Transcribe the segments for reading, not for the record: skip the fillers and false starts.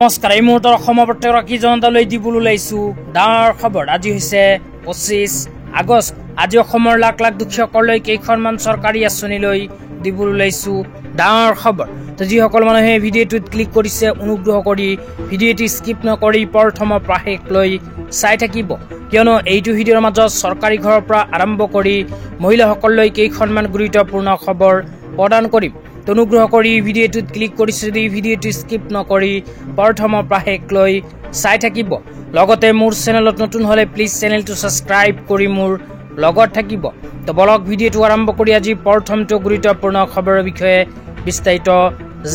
নমস্কাৰ এই মুহূৰ্তৰ অসমৰ প্ৰত্যেকগৰাকী জনতালৈ দিবলৈ ওলাইছোঁ ডাঙৰ খবৰ। আজি হৈছে 25 আগষ্ট। আজি অসমৰ লাখ লাখ দুখীয়াসকললৈ কেইখনমান চৰকাৰী আঁচনিলৈ দিবলৈ ওলাইছোঁ ডাঙৰ খবৰ। তো যিসকল মানুহে ভিডিঅ'টোত ক্লিক কৰিছে অনুগ্ৰহ কৰি ভিডিঅ'টো স্কিপ নকৰি প্ৰথমৰ পৰা শেষলৈ চাই থাকিব, কিয়নো এইটো ভিডিঅ'ৰ মাজত চৰকাৰী ঘৰৰ পৰা আৰম্ভ কৰি মহিলাসকললৈ কেইখনমান গুৰুত্বপূৰ্ণ খবৰ প্ৰদান কৰিম। অনুগ্ৰহ কৰি ভিডিঅ'টোত ক্লিক কৰিছে যদি ভিডিঅ'টো স্কিপ নকৰি প্ৰথমৰ পৰা শেষলৈ চাই থাকিব। লগতে মোৰ চেনেলত নতুন হ'লে প্লিজ চেনেলটো ছাবস্ক্ৰাইব কৰি মোৰ লগত থাকিব। তো বলক ভিডিঅ'টো আৰম্ভ কৰি আজি প্ৰথমটো গুৰুত্বপূৰ্ণ খবৰৰ বিষয়ে বিস্তাৰিত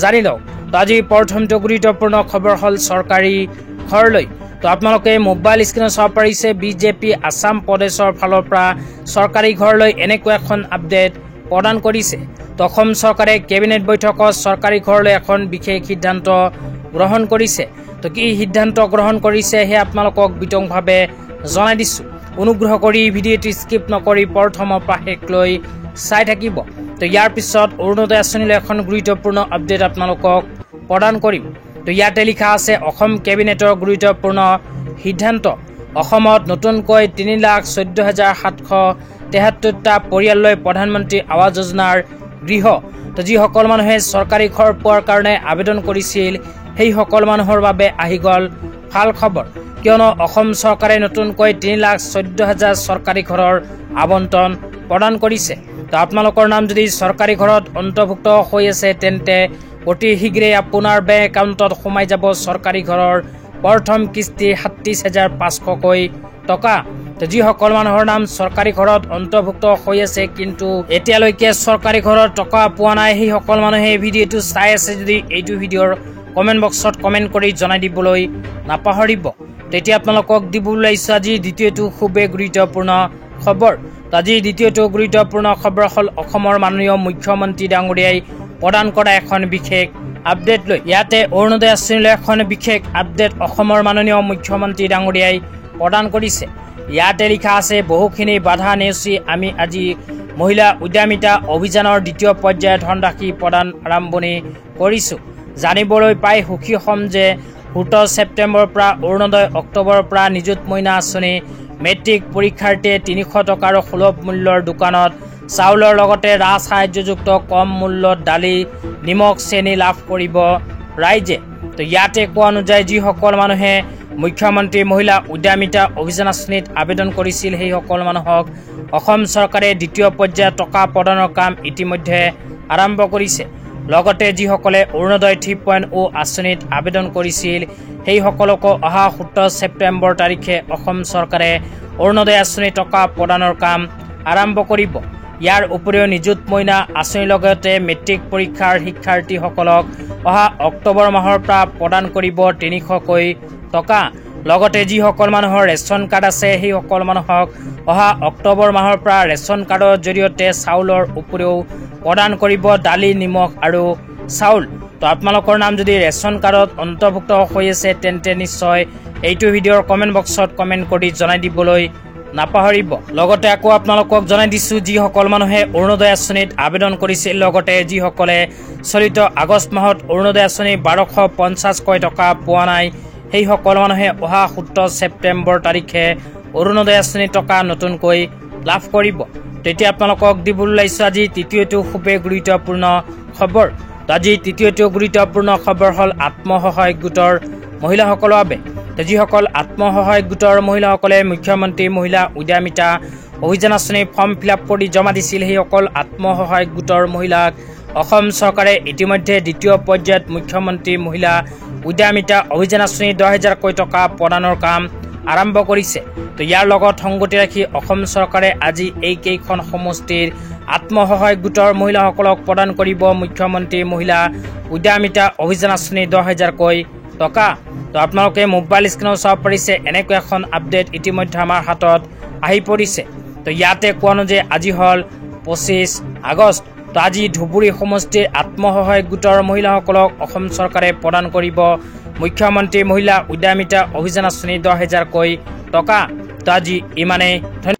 জানি লওক। তো আজি প্ৰথমটো গুৰুত্বপূৰ্ণ খবৰ হ'ল চৰকাৰী ঘৰলৈ। তো আপোনালোকে মোবাইল স্ক্ৰীনত চাব পাৰিছে বিজেপি আসাম প্ৰদেশৰ ফালৰ পৰা চৰকাৰী ঘৰলৈ এনেকুৱা এখন আপডেট প্ৰদান কৰিছে। তো অসম চৰকাৰে কেবিনেট বৈঠকত চৰকাৰী ঘৰলৈ এখন বিশেষ সিদ্ধান্ত গ্ৰহণ কৰিছে। তো কি সিদ্ধান্ত গ্ৰহণ কৰিছে সেয়া আপোনালোকক বিতংভাৱে জনাই দিছোঁ। অনুগ্ৰহ কৰি ভিডিঅ'টো স্কিপ নকৰি প্ৰথমৰ পৰা শেষলৈ চাই থাকিব। তো ইয়াৰ পিছত অৰুণোদয় আঁচনিলৈ এখন গুৰুত্বপূৰ্ণ আপডেট আপোনালোকক প্ৰদান কৰিম। তো ইয়াতে লিখা আছে অসম কেবিনেটৰ গুৰুত্বপূৰ্ণ সিদ্ধান্ত। অসমত নতুনকৈ 3,14,773টা পৰিয়াললৈ প্ৰধানমন্ত্ৰী আৱাস যোজনাৰ গৃহ। তো যিসকল মানুহে চৰকাৰী ঘৰ পোৱাৰ কাৰণে আবেদন কৰিছিল সেই সকল মানুহৰ বাবে আহি গ'ল ভাল খবৰ, কিয়নো অসম চৰকাৰে নতুনকৈ 3,14,000 চৰকাৰী ঘৰৰ আবণ্টন প্ৰদান কৰিছে। তো আপোনালোকৰ নাম যদি চৰকাৰী ঘৰত অন্তৰ্ভুক্ত হৈ আছে তেন্তে অতি শীঘ্ৰে আপোনাৰ বেংক একাউণ্টত সোমাই যাব চৰকাৰী ঘৰৰ প্ৰথম কিস্তি 37,500কৈ টকা। তো যিসকল মানুহৰ নাম চৰকাৰী ঘৰত অন্তৰ্ভুক্ত হৈ আছে কিন্তু এতিয়ালৈকে চৰকাৰী ঘৰৰ টকা পোৱা নাই, সেই সকল মানুহে ভিডিঅ'টো চাই আছে যদি এইটো ভিডিঅ'ৰ কমেণ্ট বক্সত কমেণ্ট কৰি জনাই দিবলৈ নাপাহৰিব। তেতিয়া আপোনালোকক দিবলৈ ওলাইছোঁ আজি দ্বিতীয়টো খুবেই গুৰুত্বপূৰ্ণ খবৰ। তো আজি দ্বিতীয়টো গুৰুত্বপূৰ্ণ খবৰ হ'ল অসমৰ মাননীয় মুখ্যমন্ত্ৰী ডাঙৰীয়াই প্ৰদান কৰা এখন বিশেষ আপডেট লৈ। ইয়াতে অৰুণোদয় আঁচনিলৈ এখন বিশেষ আপডেট অসমৰ মাননীয় মুখ্যমন্ত্ৰী ডাঙৰীয়াই প্ৰদান কৰিছে। ইয়াতে লিখা আছে বহুখিনি বাধা নেওচি আমি আজি মহিলা উদ্যমিতা অভিযানৰ দ্বিতীয় পৰ্যায়ৰ ধনৰাশি প্ৰদান আৰম্ভণি কৰিছোঁ। জানিবলৈ পাই সুখী হ'ম যে 17 ছেপ্টেম্বৰৰ পৰা অৰুণোদয়, অক্টোবৰৰ পৰা নিযুত মইনা আঁচনি, মেট্ৰিক পৰীক্ষাৰ্থীয়ে 300 টকাৰ সুলভ মূল্যৰ দোকানত চাউলৰ লগতে ৰাজ সাহায্যযুক্ত কম মূল্যত দালি, নিমখ, চেনি লাভ কৰিব ৰাইজে। তো ইয়াতে কোৱা অনুযায়ী যিসকল মানুহে মুখ্যমন্ত্ৰী মহিলা উদ্যমিতা অভিযান আঁচনিত আবেদন কৰিছিল সেই সকল মানুহক অসম চৰকাৰে দ্বিতীয় পৰ্যায়ৰ টকা প্ৰদানৰ কাম ইতিমধ্যে আৰম্ভ কৰিছে। লগতে যিসকলে অৰুণোদয় 3.0 আঁচনিত আবেদন কৰিছিল সেই সকলকো অহা 17 ছেপ্টেম্বৰ তাৰিখে অসম চৰকাৰে অৰুণোদয় আঁচনি টকা প্ৰদানৰ কাম আৰম্ভ কৰিব। ইয়াৰ উপৰিও নিযুত মইনা আঁচনিৰ লগতে মেট্ৰিক পৰীক্ষাৰ শিক্ষাৰ্থীসকলক অহা অক্টোবৰ মাহৰ পৰা প্ৰদান কৰিব 300কৈ টকা। লগতে যিসকল মানুহৰ ৰেচন কাৰ্ড আছে সেই সকল মানুহক অহা অক্টোবৰ মাহৰ পৰা ৰেচন কাৰ্ডৰ জৰিয়তে চাউলৰ উপৰিও প্ৰদান কৰিব দালি, নিমখ আৰু চাউল। তো আপোনালোকৰ নাম যদি ৰেচন কাৰ্ডত অন্তৰ্ভুক্ত হৈ আছে তেন্তে নিশ্চয় এইটো ভিডিঅ'ৰ কমেণ্ট বক্সত কমেণ্ট কৰি জনাই দিবলৈ নাপাহৰিব। লগতে আকৌ আপোনালোকক জনাই দিছোঁ যিসকল মানুহে অৰুণোদয় আঁচনিত আবেদন কৰিছিল, লগতে যিসকলে চলিত আগষ্ট মাহত অৰুণোদয় আঁচনি 1,250কৈ টকা পোৱা নাই সেই সকল মানুহে অহা 17 ছেপ্টেম্বৰ তাৰিখে অৰুণোদয় আঁচনি টকা নতুনকৈ লাভ কৰিব। তেতিয়া আপোনালোকক দিবলৈ ওলাইছোঁ আজি তৃতীয়টো খুবেই গুৰুত্বপূৰ্ণ খবৰ। তো আজি তৃতীয়টো গুৰুত্বপূৰ্ণ খবৰ হ'ল আত্মসহায়ক গোটৰ মহিলাসকলৰ বাবে। তো যিসকল আত্মসহায়ক গোটৰ মহিলাসকলে মুখ্যমন্ত্ৰী মহিলা উদ্যমিতা অভিযান আঁচনিৰ ফৰ্ম ফিল-আপ কৰি জমা দিছিল সেই সকল আত্মসহায়ক গোটৰ মহিলাক অসম চৰকাৰে ইতিমধ্যে দ্বিতীয় পৰ্যায়ত মুখ্যমন্ত্ৰী মহিলা উদ্যমিতা অভিযান আঁচনি 10,000কৈ টকা প্ৰদানৰ কাম আৰম্ভ কৰিছে। তো ইয়াৰ লগত সংগতি ৰাখি অসম চৰকাৰে আজি এইকেইখন সমষ্টিৰ আত্মসহায়ক গোটৰ মহিলাসকলক প্ৰদান কৰিব মুখ্যমন্ত্ৰী মহিলা উদ্যমিতা অভিযান আঁচনি 10,000কৈ টকা। তো আপোনালোকে মোবাইল স্ক্ৰীনত চাব পাৰিছে এনেকুৱা এখন আপডেট ইতিমধ্যে আমাৰ হাতত আহি পৰিছে। তো ইয়াতে কোৱা অনুযায়ী আজি হ'ল 25 আগষ্ট। তো আজি ধুবুৰী সমষ্টিৰ আত্মসহায়ক গোটৰ মহিলাসকলক অসম চৰকাৰে প্ৰদান কৰিব মুখ্যমন্ত্ৰী মহিলা উদ্যমিতা অভিযান আঁচনি 10,000কৈ টকা। তো আজি ইমানেই।